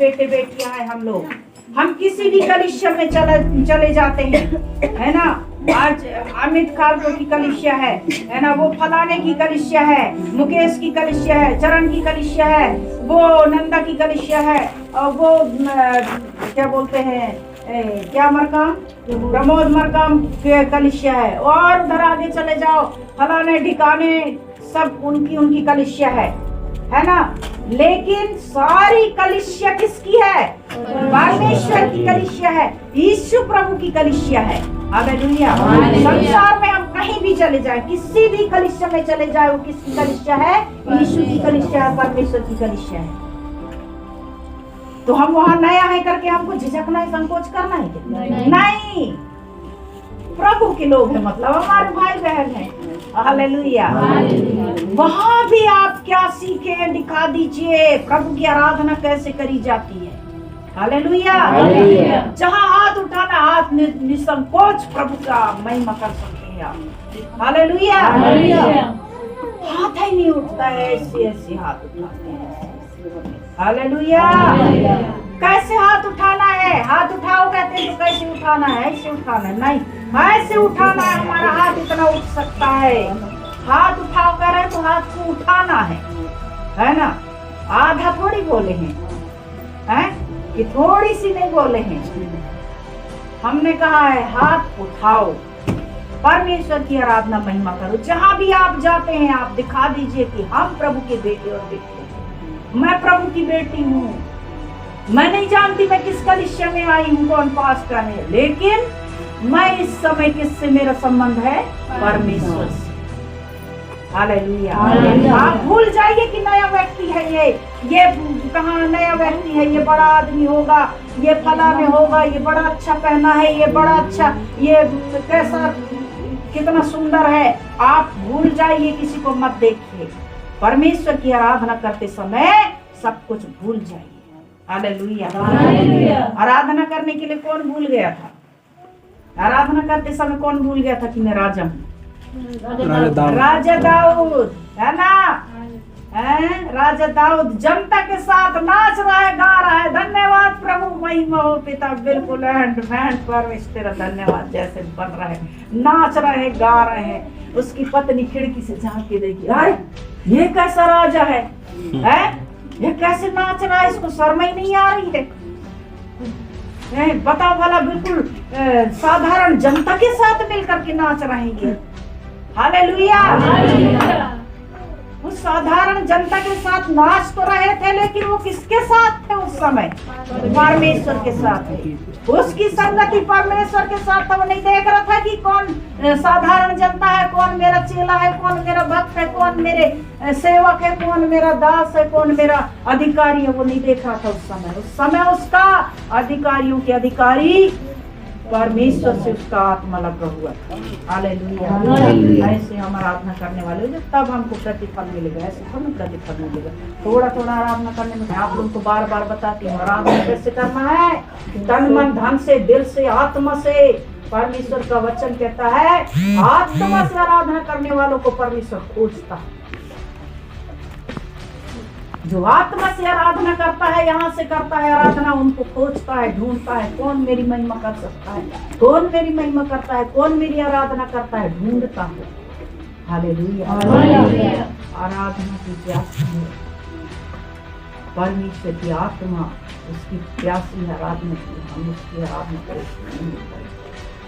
बेटे बेटियां हैं हम लोग। हम किसी भी कलिसिया में चले जाते हैं, है ना। आज अमित खालको की कलिसिया है ना, वो फलाने की कलिसिया है, मुकेश की कलिसिया है, चरण की कलिसिया है, वो नंदा की कलिसिया है, और वो क्या बोलते हैं, क्या मरकाम, प्रमोद मरकाम के कलिसिया है, और उधर आगे चले जाओ फलाने ठिकाने, सब उनकी कलिसिया है ना। लेकिन सारी कलिसिया किसकी है? परमेश्वर की कलिसिया है, यीशु प्रभु की कलिसिया है। हालेलुया। संसार में हम कहीं भी चले जाए, किसी भी कलिसिया में चले जाए, वो किसकी कलिसिया है? यीशु की कलिसिया है, परमेश्वर की कलिसिया है। तो हम वहां नया है करके हमको झिझकना है, संकोच करना है क्या? नहीं, प्रभु के लोग हैं, मतलब हमारे भाई बहन हैं। हालेलुया। वहां भी आप क्या सीखे, दिखा दीजिए प्रभु की आराधना कैसे करी जाती है। हालेलुया। जहाँ हाथ उठाना, हाथ निसंकोच प्रभु का महिमा कर सकते हैं आप। हालेलुया। हाथ ही नहीं उठता है, ऐसे हाथ उठाते हैं। हालेलुया। कैसे हाथ उठाना है? हाथ उठाओ कहते हैं तो कैसे उठाना है? ऐसे उठाना है? नहीं, ऐसे उठाना है। हमारा हाथ इतना उठ सकता है। हाथ उठाओ कह रहे तो हाथ को उठाना है ना। आधा थोड़ी बोले हैं कि थोड़ी सी नहीं बोले हैं। हमने कहा है हाथ उठाओ, परमेश्वर की आराधना महिमा करो। जहां भी आप जाते हैं आप दिखा दीजिए कि हम प्रभु के बेटे और बेटी हैं। मैं प्रभु की बेटी हूँ। मैं नहीं जानती मैं किस कलिसिया में आई हूँ, कौन पास का है, लेकिन मैं इस समय किससे मेरा संबंध है? परमेश्वर से। हालेलुया। आप भूल जाइए कि नया व्यक्ति है ये कहाँ नया व्यक्ति है, ये बड़ा आदमी होगा, ये फला में होगा, ये बड़ा अच्छा पहना है, ये बड़ा अच्छा, ये कैसा कितना सुंदर है। आप भूल जाइए, किसी को मत देखिए। परमेश्वर की आराधना करते समय सब कुछ भूल जाइए। हालेलुया। आराधना करने के लिए कौन भूल गया था? आराधना करते समय कौन भूल गया था कि मैं राजा हूँ? राजा दाऊद, है ना। राजा दाऊद जनता के साथ नाच रहा है, गा रहा है, धन्यवाद प्रभु, महिमा हो पिता, बिल्कुल परमेश्वर तेरा धन्यवाद जैसे बन रहा है, नाच रहे हैं, गा रहे हैं। उसकी पत्नी खिड़की से झांक के देखी, अरे ये कैसा राजा है, ये कैसे नाच रहा है, इसको शर्म ही नहीं आ रही है। बताओ भला, बिल्कुल साधारण जनता के साथ मिलकर के नाच रहे हैं। हालेलुया। वो साधारण जनता के साथ नाच तो रहे थे, लेकिन वो किसके साथ थे उस समय? परमेश्वर के साथ थे। उसकी संगति परमेश्वर के साथ था। वो नहीं देख रहा था कि कौन साधारण जनता है, कौन मेरा चेला है, कौन मेरा भक्त है, कौन मेरे सेवक है, कौन मेरा दास है, कौन मेरा अधिकारी है। वो नहीं देख रहा था उस समय। उस समय उसका अधिकारियों के अधिकारी परमेश्वर से उसका आत्मा लगा हुआ था। हालेलुया। ऐसे हम आराधना करने वाले हो तब हमको प्रतिफल मिलेगा, ऐसे हमें प्रतिफल मिलेगा। थोड़ा थोड़ा आराधना करने में आप लोगों को बार बार बताती हूँ आराधना कैसे करना है। तन मन धन से, दिल से, आत्मा से। परमेश्वर का वचन कहता है आत्मा से आराधना करने वालों को परमेश्वर खोजता है। जो आत्मा से आराधना करता है, यहाँ से करता है आराधना, उनको खोजता है, ढूंढता है, कौन मेरी महिमा कर सकता है, कौन मेरी महिमा करता है, कौन मेरी आराधना करता है, ढूंढता है। हालेलुया। आराधना की प्यासी है परमेश्वर की आत्मा, उसकी प्यासी है आराधना की। हम उसकी आराधना करें।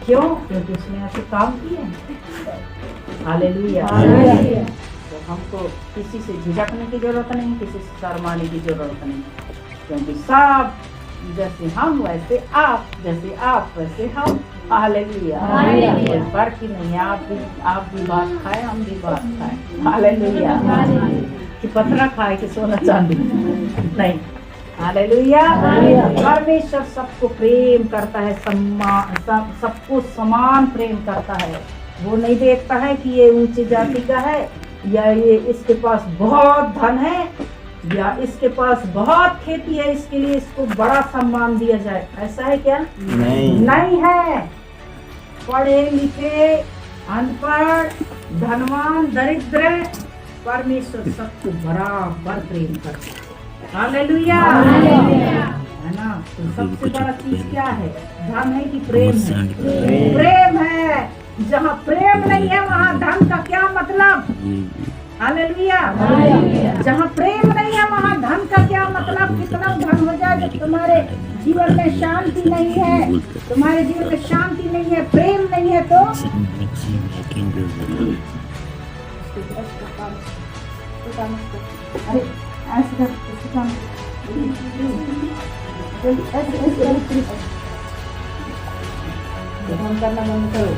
क्यों? क्योंकि उसने ऐसे काम किए। हालेलुया। तो हमको किसी से झिझकने की जरूरत नहीं, किसी से शर्माने की जरूरत नहीं, क्योंकि सब जैसे हम वैसे आप, जैसे आप वैसे हम। हालेलुया। कोई फर्क ही नहीं है। आप भी बात खाए, हम भी बात खाए। हालेलुया। कि पत्थर खाए कि सोना चांदी नहीं। हालेलुया। परमेश्वर सबको प्रेम करता है, सबको समान प्रेम करता है। वो नहीं देखता है कि ये ऊंची जाति का है, या ये इसके पास बहुत धन है, या इसके पास बहुत खेती है, इसके लिए इसको बड़ा सम्मान दिया जाए। ऐसा है क्या? नहीं है। पढ़े लिखे, अनपढ़, धनवान, दरिद्र, परमेश्वर सबको बराबर प्रेम करता है। हालेलुया। है ना। तो सबसे बड़ा चीज क्या है? धन है कि प्रेम है? प्रेम है। जहाँ प्रेम नहीं है वहाँ धन का क्या मतलब? हालेलुया। जहाँ प्रेम नहीं है वहाँ धन का क्या मतलब? कितना धन हो जाए जब तुम्हारे जीवन में शांति नहीं है, तुम्हारे जीवन में शांति नहीं है, प्रेम नहीं है, तो अरे ऐसे कर, करना बंद करो।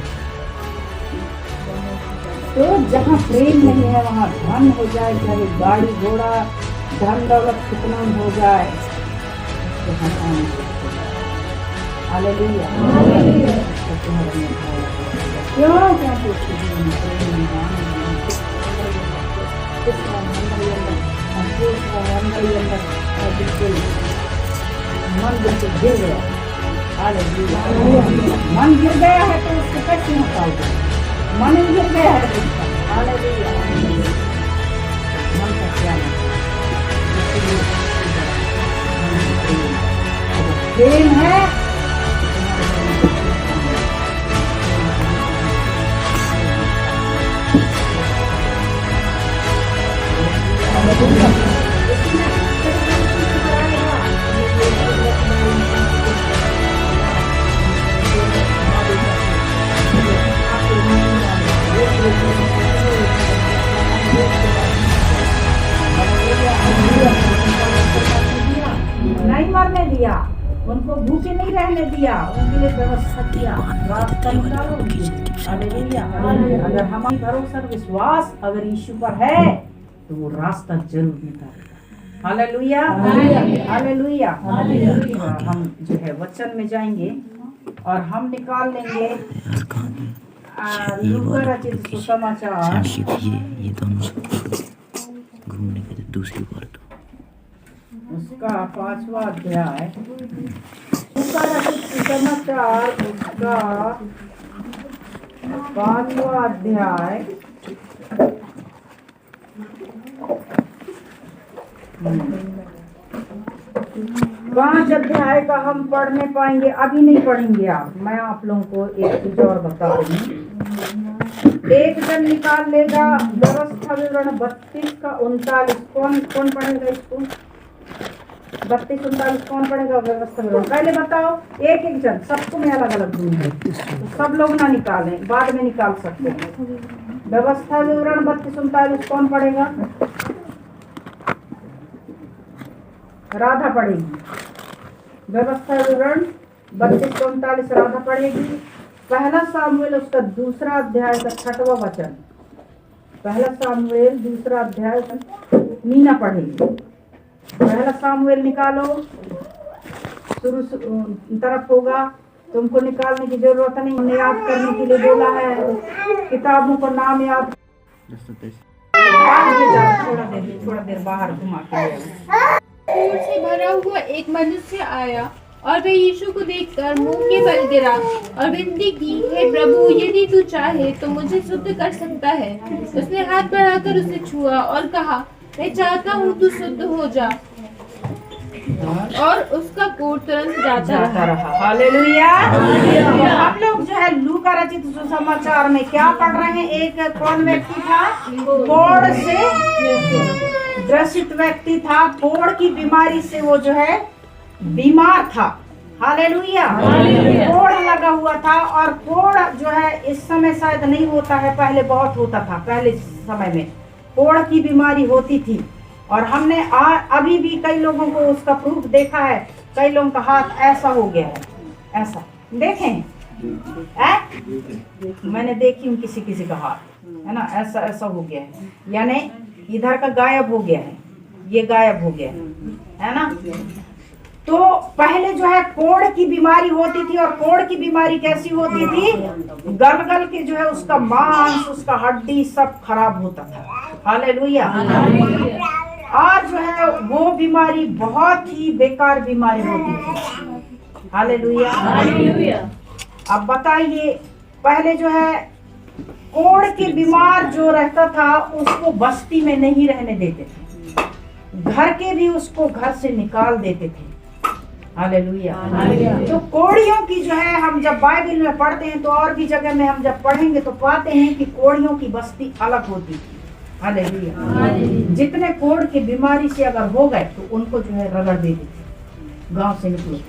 तो जहाँ प्रेम नहीं है वहाँ धन हो जाए, चाहे गाड़ी घोड़ा धन दौलत कितना हो जाए, हालेलुया। क्यों मन बिल्कुल गिर गया। हालेलुया। मन गिर गया है तो उसको कैसे हटाओगे? मन गिर गया है तो उसका हालेलुया। मन का क्या प्रेम है? नहीं मरने दिया, उनको भूखे नहीं रहने दिया, उनके लिए व्यवस्था किया, रास्ता निकालो। हालेलुया। अगर हमारी भरोसा विश्वास अगर यीशु पर है तो वो रास्ता जरूर निकालेगा। हालेलुया। हालेलुया। हम जो है वचन में जाएंगे और हम निकाल लेंगे लूका रचित सुसमाचार, ये दोनों घूमने के दूसरी बार तो उसका 5वां अध्याय, लूका रचित सुसमाचार उसका 5वां अध्याय, 5 अध्याय का हम पढ़ने पाएंगे, अभी नहीं पढ़ेंगे आप, मैं आप लोगों को एक चीज और बता रही हूँ। एक जन निकाल लेगा व्यवस्था विवरण 32 का 39। कौन कौन पढ़ेगा इसको? 32 39 कौन पढ़ेगा व्यवस्था विवरण? पहले बताओ, एक एक जन, सबको मैं अलग अलग दूंगी, तो सब लोग ना निकालें, बाद में निकाल सकते हैं। व्यवस्था विवरण 32 39 कौन पढ़ेगा? राधा पढ़ेगी। व्यवस्था विवरण 32 39 राधा पढ़ेगी। पहला सामुएल उसका 2 अध्याय का 6वां वचन, पहला सामुएल 2 अध्याय मीना पढ़ेगी। पहला सामुएल निकालो, शुरू तरफ होगा, तुमको निकालने की जरूरत नहीं, हमने याद करने के लिए बोला है, किताबों को नाम याद। थोड़ा देर बाहर घुमा के फूल से भरा हुआ एक मनुष्य आया और वह यीशु को देखकर मुंह के बल गिरा और विनती की, हे प्रभु, यदि तू चाहे तो मुझे शुद्ध कर सकता है। उसने हाथ बढ़ाकर उसे छुआ और कहा, मैं चाहता हूँ तू शुद्ध हो जा। और उसका कोढ़ तुरंत जाता रहा। हालेलुया। हम लोग जो है लूका रचित सुसमाचार में क्या पढ़ रहे हैं? एक कौन व्यक्ति था? कोढ़ से ग्रसित व्यक्ति था, कोढ़ की बीमारी से वो जो है बीमार था। हालेलुया। कोढ़ लगा हुआ था, और कोढ़ जो है इस समय शायद नहीं होता है, पहले बहुत होता था। पहले समय में कोढ़ की बीमारी होती थी, और हमने अभी भी कई लोगों को उसका प्रूफ देखा है। कई लोगों का हाथ ऐसा हो गया है, ऐसा देखें, मैंने देखी हूँ किसी किसी का हाथ, है ना, ऐसा ऐसा हो गया है, यानी इधर का गायब हो गया है, ये गायब हो गया है ना। तो पहले जो है कोढ़ की बीमारी होती थी, और कोढ़ की बीमारी कैसी होती थी? गल गल के जो है उसका मांस, उसका हड्डी सब खराब होता था। हालेलुया। और जो है वो बीमारी बहुत ही बेकार बीमारी होती थी। हालेलुया। अब बताइए, पहले जो है कोढ़ के बीमार जो रहता था उसको बस्ती में नहीं रहने देते थे, घर के भी उसको घर से निकाल देते थे। हालेलुया। तो कोढ़ियों की जो है, हम जब बाइबल में पढ़ते हैं तो और भी जगह में हम जब पढ़ेंगे तो पाते हैं कि कोढ़ियों की बस्ती अलग होती थी। हालेलुया। जितने कोढ़ की बीमारी से अगर हो गए तो उनको जो है रगड़ देते थे, गांव से निकलो।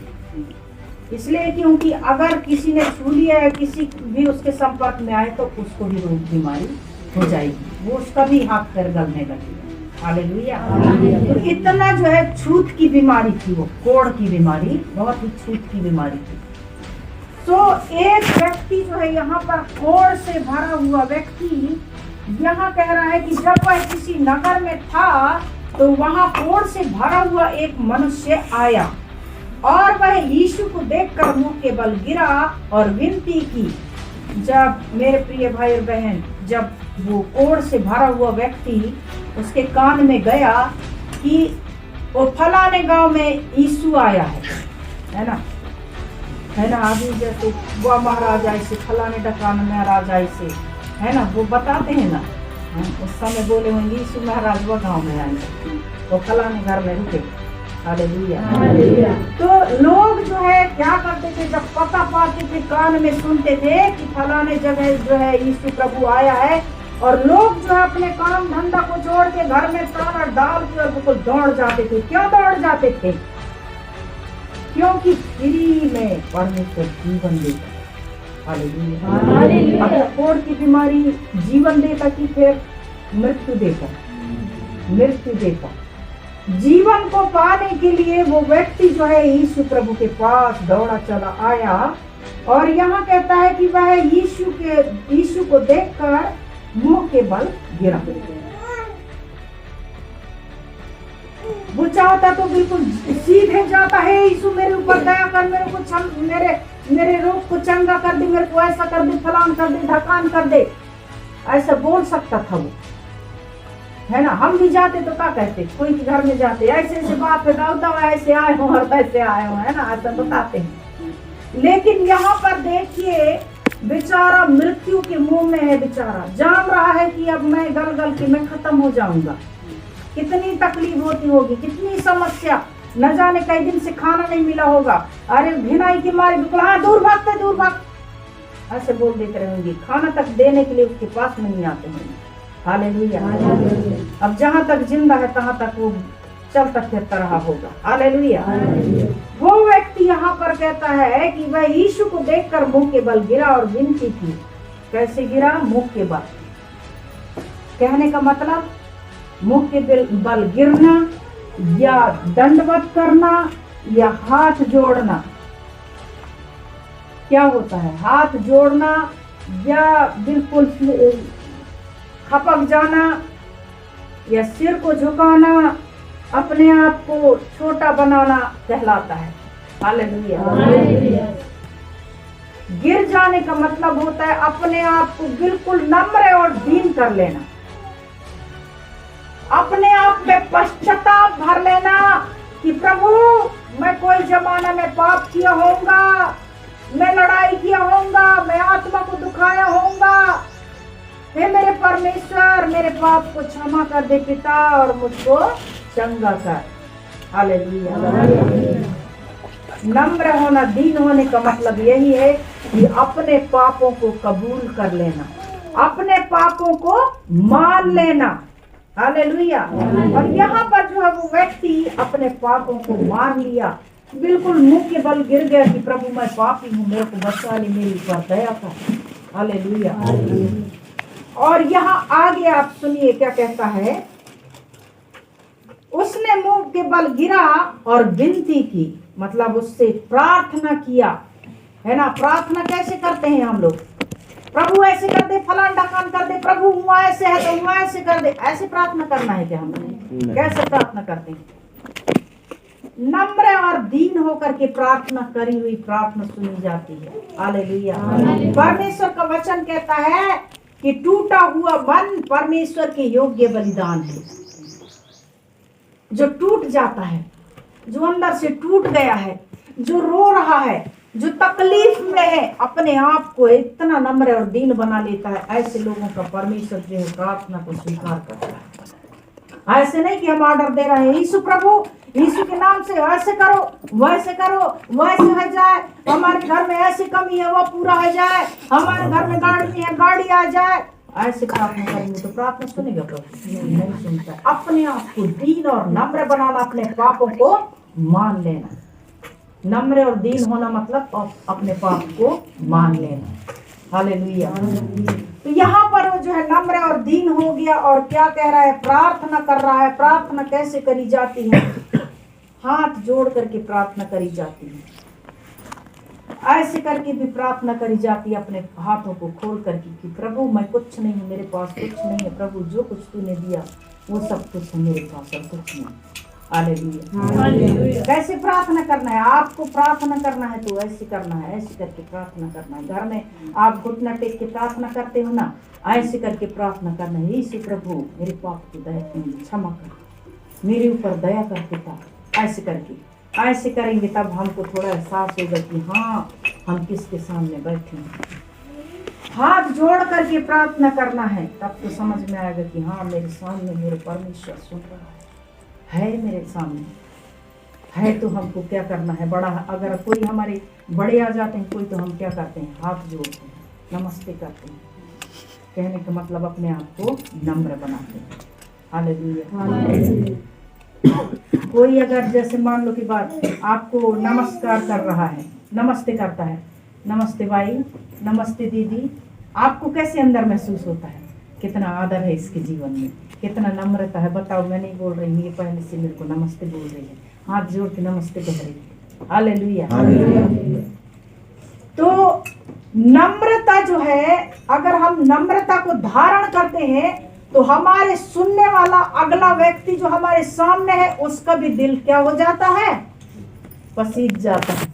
इसलिए क्योंकि अगर किसी ने छू लिया है, किसी भी उसके संपर्क में आए तो उसको भी रोग बीमारी हो जाएगी, वो उसका भी हाथ पैर गलने लगेगा। हालेलुया। तो इतना जो है छूत की बीमारी थी, वो कोढ़ की बीमारी बहुत ही छूत की बीमारी थी। तो एक व्यक्ति जो है यहाँ पर कोढ़ से भरा हुआ व्यक्ति यहाँ कह रहा है कि जब वह किसी नगर में था तो वहां कोढ़ से भरा हुआ एक मनुष्य आया और वह यीशु को देखकर मुंह के बल गिरा और विनती की। जब मेरे प्रिय भाई और बहन, जब वो कोढ़ से भरा हुआ व्यक्ति उसके कान में गया कि वो फलाने गांव में यीशु आया है ना, है ना। अभी जैसे वो महाराजा ऐसे, फलाने डकान महाराजा ऐसे, है ना, वो बताते हैं ना। उस समय बोले होंगे यीशु महाराज वो गाँव में आएंगे, वो फलाने घर में रुके। हालेलुया। तो लोग जो है क्या करते थे, जब पता पाते थे, कान में सुनते थे कि फलाने जगह जो है यीशु प्रभु आया है, और लोग जो है अपने काम धंधा को छोड़ के घर में ताला डाल के और बिल्कुल दौड़ जाते थे। क्यों दौड़ जाते थे? क्योंकि फ्री में परमेश्वर जीवन देता। हालेलुया। अगर कोढ़ की बीमारी जीवन देता कि फिर मृत्यु देता, मृत्यु देता। जीवन को पाने के लिए वो व्यक्ति जो है यीशु प्रभु के पास दौड़ा चला आया, और यहाँ कहता है कि वह यीशु को देखकर मुंह के बल गिरा। वो चाहता तो बिल्कुल सीधे जाता है, यीशु मेरे ऊपर दया कर, मेरे को मेरे रोग को चंगा कर दे, मेरे को ऐसा कर दे, फलान कर दे, ढकान कर दे, ऐसा बोल सकता था वो, है ना। हम भी जाते तो क्या कहते, कोई के घर में जाते ऐसे ऐसे बात पे ऐसे आए हो और वैसे आए हो, है ना, ऐसा बताते हैं। लेकिन यहाँ पर देखिए, बेचारा मृत्यु के मुंह में है, बेचारा जान रहा है कि अब मैं गल गल के मैं खत्म हो जाऊंगा। कितनी तकलीफ होती होगी, कितनी समस्या, न जाने कई दिन से खाना नहीं मिला होगा, अरे घिनाई की मारी बिल्कुल, हाँ दूर भागते दूर भाग, ऐसे बोल देते रहेंगे, खाना तक देने के लिए उसके पास नहीं आते हैं। हालेलुया। अब जहाँ तक जिंदा है तहाँ तक वो चलता फिरता रहा होगा। हालेलुया। वो व्यक्ति यहाँ पर कहता है कि वह यीशु को देखकर मुंह के बल गिरा और विनती की। कैसे गिरा? मुंह के बल। कहने का मतलब मुंह के बल गिरना, या दंडवत करना, या हाथ जोड़ना। क्या होता है? हाथ जोड़ना या बिल्कुल खपक जाना, या सिर को झुकाना, अपने आप को छोटा बनाना कहलाता है। हालेलुया। गिर जाने का मतलब होता है अपने आप को बिल्कुल नम्र और दीन कर लेना, अपने आप में पश्चाताप भर लेना कि प्रभु मैं कोई जमाना में पाप किया होऊंगा, मैं लड़ाई किया होऊंगा, मैं आत्मा को दुखाया होऊंगा, हे मेरे परमेश्वर मेरे पाप को क्षमा कर दे पिता और मुझको चंगा कर। हालेलुया। नम्र होना, दीन होने का मतलब यही है कि अपने पापों को कबूल कर लेना, अपने पापों को मान लेना। हालेलुया। और यहाँ पर जो है वो व्यक्ति अपने पापों को मान लिया, बिल्कुल मुंह के बल गिर गया कि प्रभु मैं पापी हूँ, मेरे को बचा ले, मेरी ऊपर दया कर। हालेलुया। और यहाँ आगे आप सुनिए क्या कहता है, उसने मुंह के बल गिरा और विनती की, मतलब उससे प्रार्थना किया, है ना। प्रार्थना कैसे करते हैं हम लोग? प्रभु ऐसे कर दे, फलान ढकान कर दे, प्रभु हुआ ऐसे है तो हुआ ऐसे कर दे, ऐसे प्रार्थना करना है क्या हमने? कैसे प्रार्थना करते हैं? नम्र और दीन होकर के प्रार्थना करी हुई प्रार्थना सुनी जाती है। हालेलुया। परमेश्वर का वचन कहता है कि टूटा हुआ मन परमेश्वर के योग्य बलिदान है। जो टूट जाता है, जो अंदर से टूट गया है, जो रो रहा है, जो तकलीफ में है, अपने आप को इतना नम्र और दीन बना लेता है, ऐसे लोगों का परमेश्वर जो है प्रार्थना को स्वीकार करता है। ऐसे नहीं कि हम ऑर्डर दे रहे हैं, यीशु प्रभु यीशु के नाम से ऐसे करो वैसे हो जाए, हमारे घर में ऐसी कमी है वो पूरा हो जाए, हमारे घर में गाड़ी है गाड़ी आ जाए। ऐसे प्रार्थना करेंगे तो प्रार्थना सुनेगा प्रभु? नहीं सुनता। अपने आप को दीन और नम्र बनाना, अपने पापों को मान लेना। नम्र और दीन होना मतलब अपने पाप को मान लेना। हालेलुया। तो यहाँ पर वो जो है नम्र और दीन हो गया, और क्या कह रहा है? प्रार्थना कर रहा है। प्रार्थना कैसे करी जाती है? हाथ जोड़ करके प्रार्थना करी जाती है। ऐसे करके भी प्रार्थना करी जाती है, अपने हाथों को खोल करके कि प्रभु मैं कुछ नहीं हूँ, मेरे पास कुछ नहीं है प्रभु, जो कुछ तूने दिया वो सब कुछ है मेरे पास, और कुछ नहीं। हालेलुया। कैसे प्रार्थना करना है? आपको प्रार्थना करना है तो ऐसे करना है, ऐसे करके प्रार्थना करना है। घर में आप घुटना टेक के प्रार्थना करते हो ना, ऐसे करके प्रार्थना करना है। यीशु प्रभु मेरे पाप को दया क्षमा कर, मेरे ऊपर दया कर पिता। ऐसे करके ऐसे करेंगे तब हमको थोड़ा एहसास होगा कि हाँ हम किसके सामने बैठे हैं। हाथ जोड़ करके प्रार्थना करना है, तब तो समझ में आएगा कि हाँ मेरे सामने मेरे परमेश्वर सुन रहा है मेरे सामने है। तो हमको क्या करना है? बड़ा अगर कोई हमारे बड़े आ जाते हैं कोई, तो हम क्या करते हैं? हाथ जोड़ते हैं, नमस्ते करते हैं। कहने का मतलब अपने आप को नम्र बनाते हैं। हालेलुया। कोई अगर जैसे मान लो कि बात आपको नमस्कार कर रहा है, नमस्ते करता है, नमस्ते भाई, नमस्ते दीदी, आपको कैसे अंदर महसूस होता है? कितना आदर है इसके जीवन में, कितना नम्रता है। बताओ, मैं नहीं बोल रही हूँ, ये पहले से मेरे को नमस्ते बोल रही है, हाथ जोड़ के नमस्ते कह रही है। हालेलुया। तो नम्रता जो है, अगर हम नम्रता को धारण करते हैं तो हमारे सुनने वाला अगला व्यक्ति जो हमारे सामने है उसका भी दिल क्या हो जाता है? पसीज जाता है।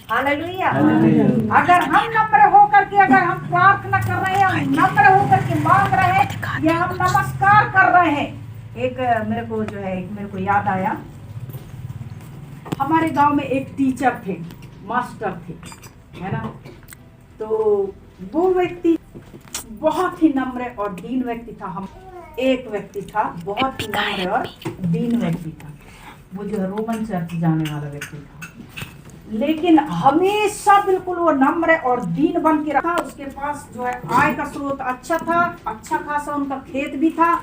हालेलुया। अगर हम नम्र होकर के, अगर हम प्रार्थना कर रहे हैं, हम नम्र होकर के मांग रहे हैं या हम नमस्कार कर रहे हैं। एक मेरे को जो है, एक मेरे को याद आया, हमारे गांव में एक टीचर थे, मास्टर थे, है ना। तो वो व्यक्ति बहुत ही नम्र और दीन व्यक्ति था। हम एक व्यक्ति था बहुत ही नम्र और दीन व्यक्ति था, वो जो है रोमन चर्च जाने वाला व्यक्ति था, लेकिन हमेशा बिल्कुल वो नम्र और दीन बन के रहा। उसके पास जो है आय का स्रोत अच्छा था, अच्छा खासा उनका खेत भी था,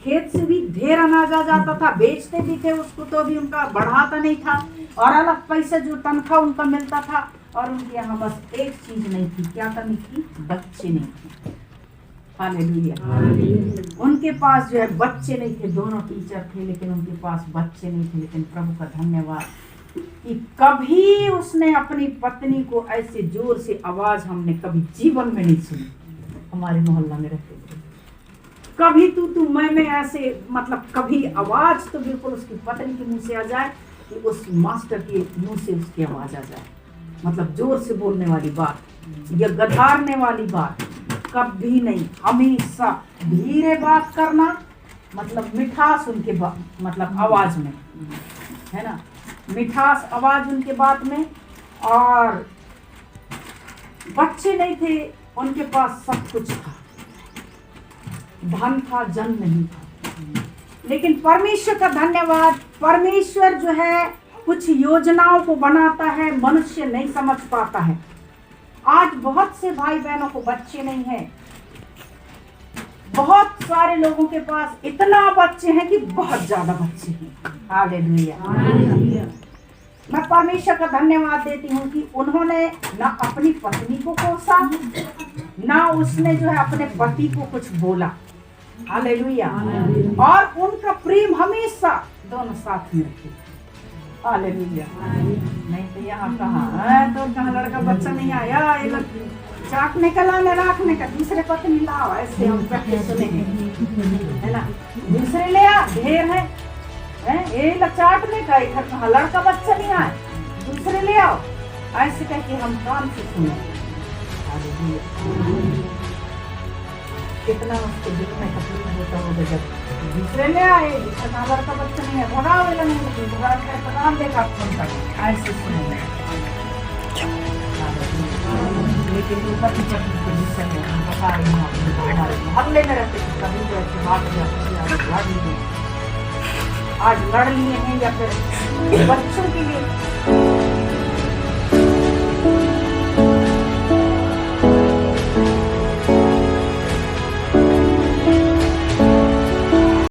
खेत से भी ढेर अनाज आ जाता था, बेचते भी थे उसको, तो भी उनका बढ़ाता नहीं था, और अलग पैसे जो तनख्वाह उनका मिलता था। और उनके यहाँ बस एक चीज नहीं थी, क्या कमी थी? बच्चे नहीं थे। हालेलुया। उनके पास जो है बच्चे नहीं थे, दोनों टीचर थे लेकिन उनके पास बच्चे नहीं थे। लेकिन प्रभु का धन्यवाद कि कभी उसने अपनी पत्नी को ऐसे जोर से आवाज हमने कभी जीवन में नहीं सुनी। हमारे मोहल्ला में रहते थे, कभी तू मैं ऐसे, मतलब कभी आवाज तो बिल्कुल उसकी पत्नी के मुंह से आ जाए कि उस मास्टर के मुंह से उसकी आवाज आ जाए, मतलब जोर से बोलने वाली बात या गधारने वाली बात कभी नहीं। हमेशा धीरे बात करना, मतलब मिठास उनके मतलब आवाज में, है ना, मिठास आवाज उनके बात में। और बच्चे नहीं थे उनके पास, सब कुछ था, धन था, जन नहीं था। लेकिन परमेश्वर का धन्यवाद, परमेश्वर जो है कुछ योजनाओं को बनाता है, मनुष्य नहीं समझ पाता है। आज बहुत से भाई बहनों को बच्चे नहीं हैं, बहुत सारे लोगों के पास इतना बच्चे हैं कि बहुत ज्यादा बच्चे हैं। हालेलुया। मैं परमेश्वर का धन्यवाद देती हूँ कि उन्होंने ना अपनी पत्नी को कोसा, ना उसने जो है अपने पति को कुछ बोला। हालेलुया। और उनका प्रेम हमेशा दोनों साथ में रखे। हालेलुया। नहीं तो यहाँ कहाँ तो कहाँ लड़का बच्चा नहीं आया, ये लोग चाटने का लाने रखने का, दूसरे पत्नी लाओ, ऐसे हम पहले सुने हैं, है ना। दूसरे ले आ, ढेर है, ये लोग चाटने का, इधर कहाँ लड़का बच्चा नहीं आए, दूसरे ले आओ, ऐसे करके हम कान से सुने। कितना उसके दिल में तकलीफ होता होगा जब दूसरे ले आए, जिसका लड़का बच्चा नहीं है, भगाओ नहीं देखा ऐसे सुने। लेकिन पति पत्नी के विषय में हम बता रहे हैं, हमारे मोहल्ले में रहते थे, कभी तो ऐसी बात आज लड़ लिए हैं या फिर बच्चों के लिए